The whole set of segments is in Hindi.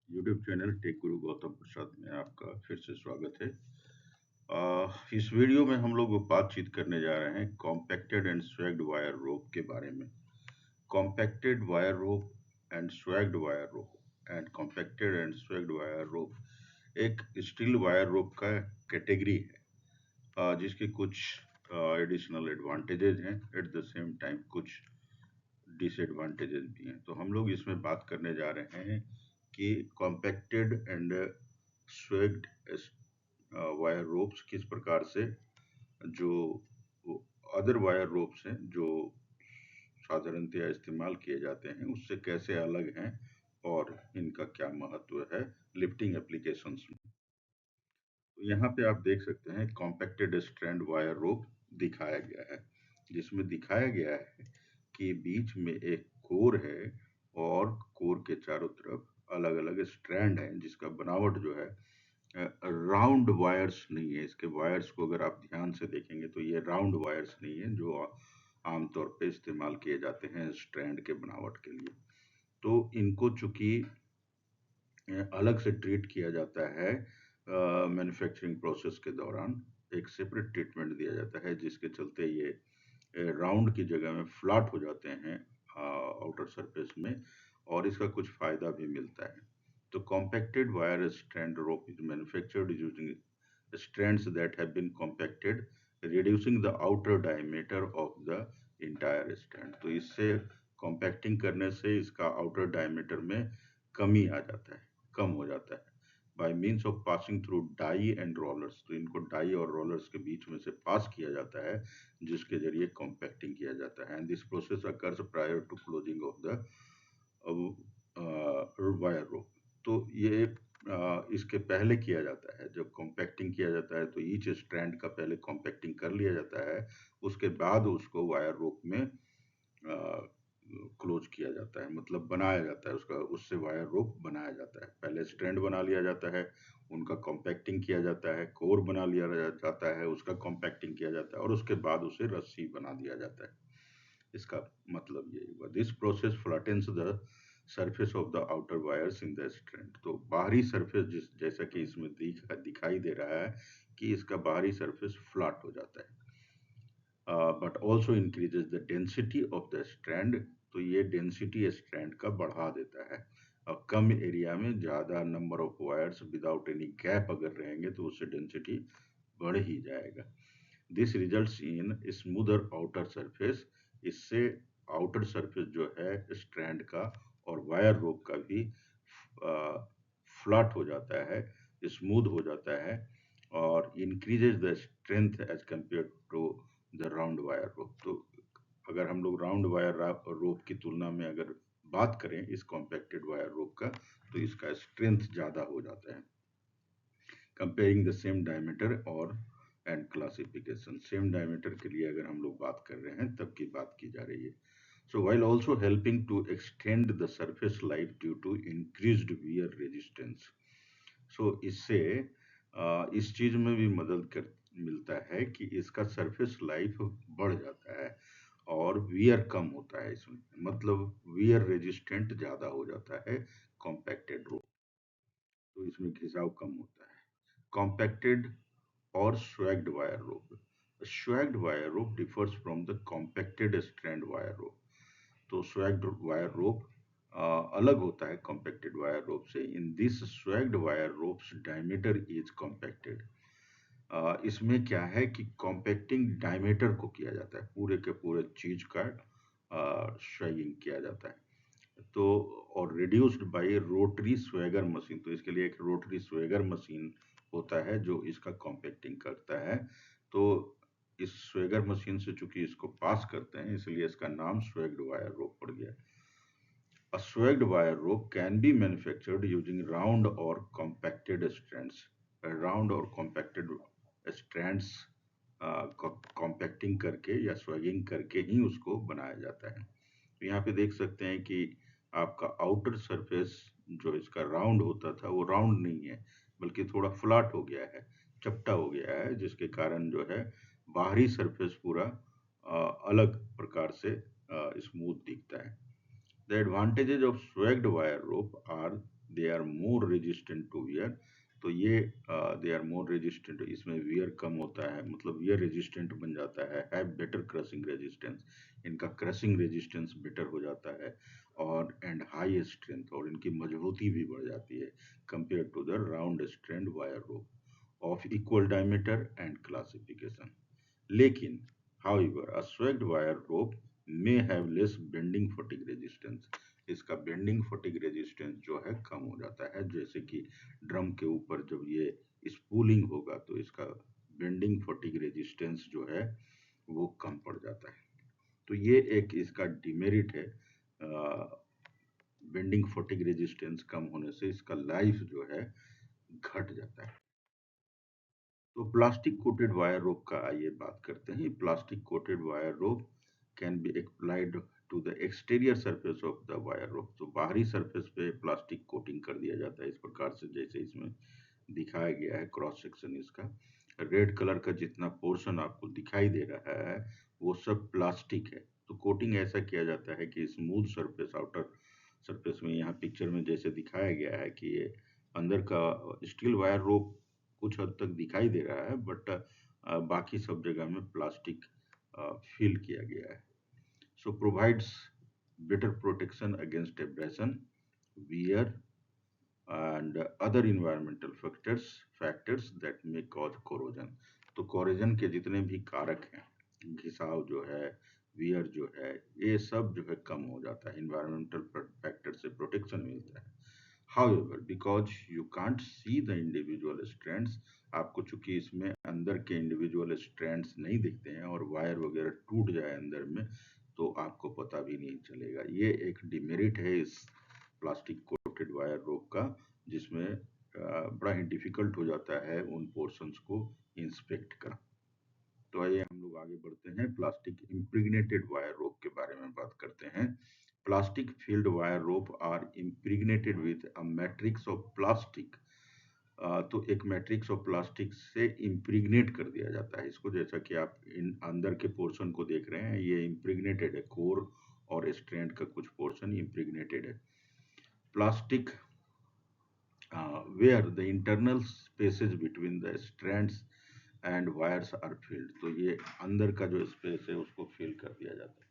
यूट्यूब चैनल टेक गुरु गौतम प्रसाद में आपका फिर से स्वागत है। इस वीडियो में हम लोग बातचीत करने जा रहे हैं compacted and swaged wire rope के बारे में। Compacted wire rope and swaged wire rope and compacted and swaged wire rope एक स्टील वायर रोप का कैटेगरी है, जिसके कुछ एडिशनल एडवांटेजेस हैं, एट द सेम टाइम कुछ डिसएडवांटेजेस भी हैं। तो हम लोग इसमें बात करने जा रहे हैं कि कॉम्पैक्टेड एंड स्वेग्ड वायर रोप्स किस प्रकार से, जो अदर वायर रोप्स हैं जो साधारणतया इस्तेमाल किए जाते हैं, उससे कैसे अलग हैं और इनका क्या महत्व है लिफ्टिंग एप्लीकेशंस में। तो यहाँ पे आप देख सकते हैं कॉम्पैक्टेड स्ट्रैंड वायर रोप दिखाया गया है, जिसमें दिखाया गया है कि बीच में एक कोर है और कोर के चारों तरफ अलग अलग स्ट्रैंड हैं, जिसका बनावट जो है राउंड वायर्स नहीं है। इसके वायर्स को अगर आप ध्यान से देखेंगे तो ये राउंड वायर्स नहीं है जो आमतौर पे इस्तेमाल किए जाते हैं स्ट्रैंड के बनावट के लिए। तो इनको चूंकि अलग से ट्रीट किया जाता है मैन्युफैक्चरिंग प्रोसेस के दौरान, एक सेपरेट ट्रीटमेंट दिया जाता है, जिसके चलते ये राउंड की जगह में फ्लैट हो जाते हैं आउटर सरफेस में, और इसका कुछ फायदा भी मिलता है। तो compacted wire strand rope is manufactured using strands that have been compacted, reducing the outer diameter of the entire strand. तो इससे compacting करने से इसका outer diameter में कमी आ जाता है, कम हो जाता है, by means of passing through die and rollers. तो इनको die और rollers के बीच में से पास किया जाता है, जिसके जरिए compacting किया जाता है, and this process occurs prior to closing of the wire rope. तो ये इसके पहले किया जाता है, जब कॉम्पैक्टिंग किया जाता है तो ईच स्ट्रैंड का पहले कॉम्पैक्टिंग कर लिया जाता है, उसके बाद उसको वायर रोप में क्लोज किया जाता है, मतलब बनाया जाता है उसका, उससे वायर रोप बनाया जाता है। पहले स्ट्रैंड बना लिया जाता है, उनका कॉम्पैक्टिंग किया जाता है, कोर बना लिया जाता है, उसका कॉम्पैक्टिंग किया जाता है, और उसके बाद उसे रस्सी बना दिया जाता है। इसका मतलब यही हुआ, this process flattens the surface of the outer wires in the strand. तो बाहरी सरफेस जैसा कि इसमें दिखाई दे रहा है कि इसका बाहरी सरफेस फ्लैट हो जाता है, but also increases the density of the strand. तो ये डेंसिटी स्ट्रैंड का बढ़ा देता है, और कम एरिया में ज्यादा number of wires without any gap अगर रहेंगे तो उससे डेंसिटी बढ़ ही जाएगा। This results in smoother outer surface. इससे आउटर सरफेस जो है स्ट्रैंड का और वायर रोप का भी फ्लैट हो जाता है, स्मूथ हो जाता है, और increases the strength as compare to the round wire rope. तो अगर हम लोग राउंड वायर रोप की तुलना में अगर बात करें इस कॉम्पैक्टेड वायर रोप का, तो इसका स्ट्रेंथ ज्यादा हो जाता है। कंपेयरिंग द सेम डायमीटर और एंड क्लासिफिकेशन, सेम डायमीटर के लिए अगर हम लोग बात कर रहे हैं तब की बात की जा रही है। सो while also helping to extend the surface life due to increased wear resistance. सो इससे इस चीज में भी मदद कर मिलता है कि इसका सरफेस लाइफ बढ़ जाता है और वियर कम होता है इसमें, मतलब वियर रेजिस्टेंट ज्यादा हो जाता है कॉम्पैक्टेड रोप, तो इसमें घिसाव कम होता है। Compacted or swagged wire rope. A swagged wire rope differs from the compacted strand wire rope. तो swagged wire rope अलग होता है compacted wire rope से। In this swagged wire rope's diameter is compacted. इसमें क्या है कि कॉम्पैक्टिंग डायमीटर को किया जाता है, पूरे के पूरे चीज का स्वैगिंग किया जाता है। तो और reduced by rotary Swagger machine, तो इसके लिए एक रोटरी स्वेगर मशीन होता है जो इसका कॉम्पैक्टिंग करता है। तो इस स्वेगर मशीन से चूंकि इसको पास करते हैं, इसलिए इसका नाम स्वेग्ड वायर रोप पड़ गया। A swagged wire rope can be manufactured using round or compacted strands. Round और compacted strands कॉम्पैक्टिंग करके या स्वैगिंग करके ही उसको बनाया जाता है। तो यहाँ पे देख सकते हैं कि आपका आउटर सरफेस जो इसका राउंड होता था वो राउंड नहीं है, बल्कि थोड़ा फ्लैट हो गया है, चपटा हो गया है, जिसके कारण जो है बाहरी सरफेस पूरा अलग प्रकार से स्मूथ दिखता है। The advantages of swagged wire rope are they are more resistant to wear. तो ये दे आर मोर रेजिस्टेंट, इसमें वियर कम होता है, मतलब वियर रेजिस्टेंट बन जाता है बेटर क्रशिंग रेजिस्टेंस, इनका क्रशिंग रेजिस्टेंस बेटर हो जाता है, और एंड हाई स्ट्रेंथ, और इनकी मजबूती भी बढ़ जाती है compare to the round strand wire rope of equal diameter and classification. लेकिन however a swagged wire rope may have less bending fatigue resistance, इसका बेंडिंग फटिग रेजिस्टेंस जो है कम हो जाता है, जैसे कि ड्रम के ऊपर जब ये स्पूलिंग होगा तो इसका बेंडिंग फटिग रेजिस्टेंस जो है वो कम पड़ जाता है। तो ये एक इसका डिमेरिट है, बेंडिंग फटिग रेजिस्टेंस कम होने से इसका लाइफ जो है घट जाता है। तो प्लास्टिक कोटेड वायर रोप का आइए बात करते हैं। Plastic coated wire rope can be applied to the exterior surface of the wire rope. तो बाहरी सरफेस पे प्लास्टिक कोटिंग कर दिया जाता है इस प्रकार से, जैसे इसमें दिखाया गया है क्रॉस सेक्शन इसका। रेड कलर का जितना पोर्शन आपको दिखाई दे रहा है वो सब प्लास्टिक है। तो कोटिंग ऐसा किया जाता है कि स्मूथ सरफेस, आउटर सरफेस में, यहाँ पिक्चर में जैसे दिखाया गया है कि ये अंदर का स्टील वायर रोप कुछ हद तक दिखाई दे रहा है, बट बाकी सब जगह में प्लास्टिक फिल किया गया है। So provides better protection against abrasion, wear and other environmental factors that may cause corrosion. तो कोरोजन के जितने भी कारक हैं, घिसाव जो है, वियर जो है, ये सब जो है कम हो जाता है, इन्वायरमेंटल फैक्टर से प्रोटेक्शन मिलता है। However, because you can't see the individual strands, आपको चूंकि इसमें अंदर के इंडिविजुअल स्ट्रैंड्स नहीं दिखते हैं और वायर वगैरह टूट जाए अंदर में तो आपको पता भी नहीं चलेगा। ये एक डिमेरिट है इस प्लास्टिक कोटेड वायर रोप का, जिसमें बड़ा ही डिफिकल्ट हो जाता है उन पोर्शंस को इंस्पेक्ट करना। तो आइए हम लोग आगे बढ़ते हैं, प्लास्टिक इम्प्रिग्नेटेड वायर रोप के बारे में बात करते हैं। Plastic filled wire rope are impregnated with a matrix of plastic. तो एक मैट्रिक्स ऑफ प्लास्टिक से इम्प्रिग्नेट कर दिया जाता है इसको, जैसा कि आप इन अंदर के पोर्शन को देख रहे हैं, ये इम्प्रिग्नेटेड है, कोर और स्ट्रैंड का कुछ पोर्शन इम्प्रिग्नेटेड है। Plastic where the internal spaces between the strands and wires are filled. तो ये अंदर का जो स्पेस है उसको फिल कर दिया जाता है।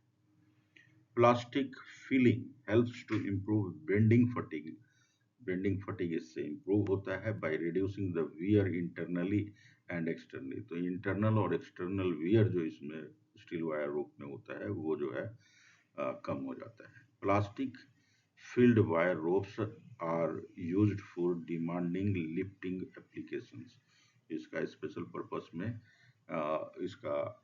Plastic filling helps to improve bending fatigue. Bending fatigue इससे इम्प्रूव होता है by reducing the wear internally and externally. तो इंटरनल और एक्सटर्नल वियर जो इसमें स्टील वायर रोप में होता है वो जो है कम हो जाता है। Plastic filled wire ropes are used for demanding lifting applications. इसका स्पेशल पर्पस में इसका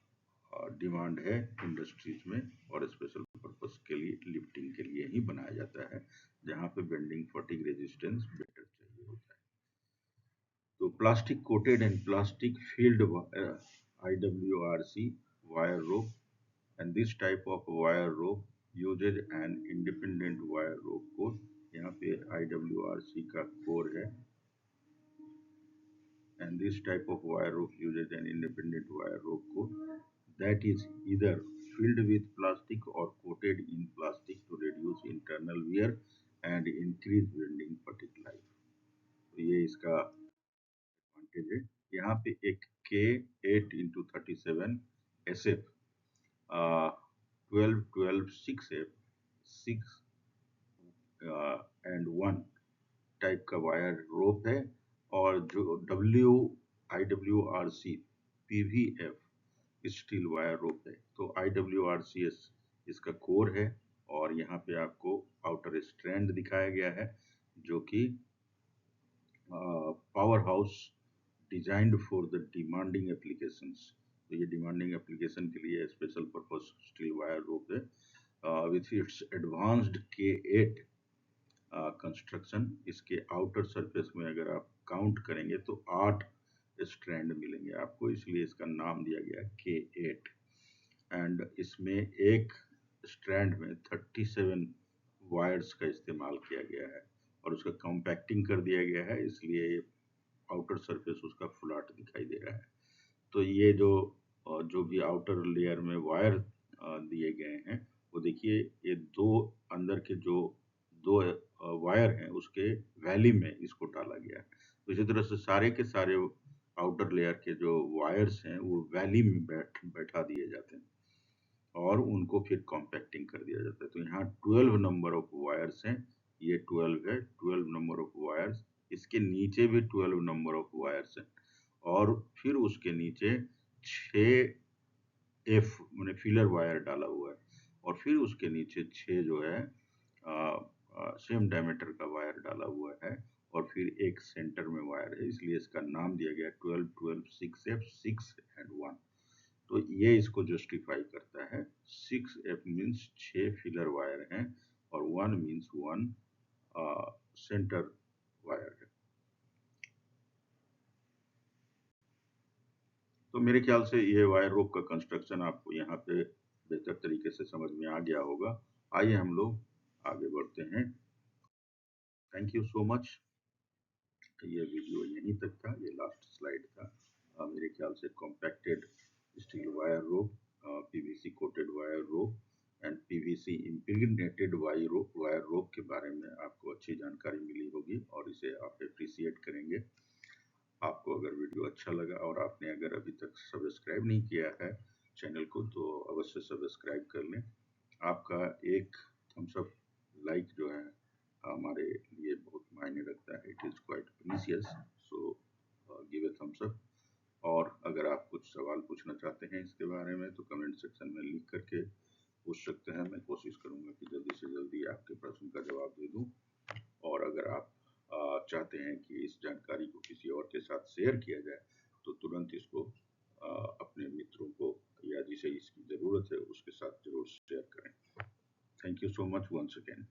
डिमांड है इंडस्ट्रीज में, और स्पेशल पर्पस के लिए, लिफ्टिंग के लिए ही बनाया जाता है, जहाँ पे बेंडिंग फटिग रेजिस्टेंस बेटर चाहिए होता है। तो plastic coated and plastic field IWRC wire rope, and this type of wire rope uses an independent wire rope core। यहाँ पे IWRC का कोर है, and this type of wire rope uses an independent wire rope core that is either filled with plastic or coated in plastic to reduce internal wear and increase bending fatigue life। तो ये इसका एडवांटेज है। यहाँ पे एक K8x37 SF 12-12-6F 6 and 1 type का वायर रोप है, और जो IWRC PVF steel wire rope है। तो IWRCS इसका कोर है, और यहाँ पे आपको आउटर स्ट्रैंड दिखाया गया है जो कि power house designed for the demanding applications. तो ये डिमांडिंग एप्लीकेशन के लिए special purpose steel wire rope है with its advanced K8 construction. इसके आउटर सरफेस में अगर आप काउंट करेंगे तो 8 स्ट्रैंड मिलेंगे आपको, इसलिए इसका नाम दिया गया K8। एंड इसमें एक स्ट्रैंड में 37 वायर्स का इस्तेमाल किया गया है, और उसका कॉम्पैक्टिंग कर दिया गया है, इसलिए आउटर सरफेस उसका फ्लैट दिखाई दे रहा है। तो ये जो भी आउटर लेयर में वायर दिए गए हैं, वो देखिए, ये दो अंदर के जो दो वायर हैं उसके वैली में इसको डाला गया है। तो इसी तरह से सारे के सारे आउटर लेयर के जो वायर्स हैं वो वैली में बैठा दिए जाते हैं और उनको फिर कॉम्पैक्टिंग कर दिया जाता है। तो यहाँ 12 नंबर ऑफ वायर्स हैं, ये 12 है, 12 नंबर ऑफ वायर्स, इसके नीचे भी 12 नंबर ऑफ वायर्स हैं और फिर उसके नीचे 6 एफ मैंने फिलर वायर डाला हुआ है और फिर उसके नीचे 6 जो है सेम डायमीटर का वायर डाला हुआ है और फिर एक सेंटर में वायर है, इसलिए इसका नाम दिया गया 12 12 6F 6 एंड 1। तो ये इसको जस्टिफाई करता है। 6F मीन्स 6 फिलर वायर हैं और 1 मीन्स 1 सेंटर वायर है। तो मेरे ख्याल से ये वायर रोप का कंस्ट्रक्शन आपको यहाँ पे बेहतर तरीके से समझ में आ गया होगा। आइए हम लोग आगे बढ़ते हैं। Thank you so much. ये वीडियो यहीं तक था, ये लास्ट स्लाइड था। मेरे ख्याल से compacted steel wire rope, PVC coated wire rope and PVC impregnated wire rope के बारे में आपको अच्छी जानकारी मिली होगी और इसे आप एप्रिसिएट करेंगे। आपको अगर वीडियो अच्छा लगा और आपने अगर अभी तक सब्सक्राइब नहीं किया है चैनल को तो अवश्य सब्सक्राइब कर लें। आपका एक थम्स अप लाइक जो है हमारे लिए बहुत मायने रखता है। It is quite precious, so give a thumbs up. और अगर आप कुछ सवाल पूछना चाहते हैं इसके बारे में तो कमेंट सेक्शन में लिख करके पूछ सकते हैं। मैं कोशिश करूंगा कि जल्दी से जल्दी आपके प्रश्न का जवाब दे दूं। और अगर आप चाहते हैं कि इस जानकारी को किसी और के साथ शेयर किया जाए तो तुरंत इसको अपने मित्रों को या जिसे इसकी ज़रूरत है उसके साथ जरूर शेयर करें। Thank you so much once again.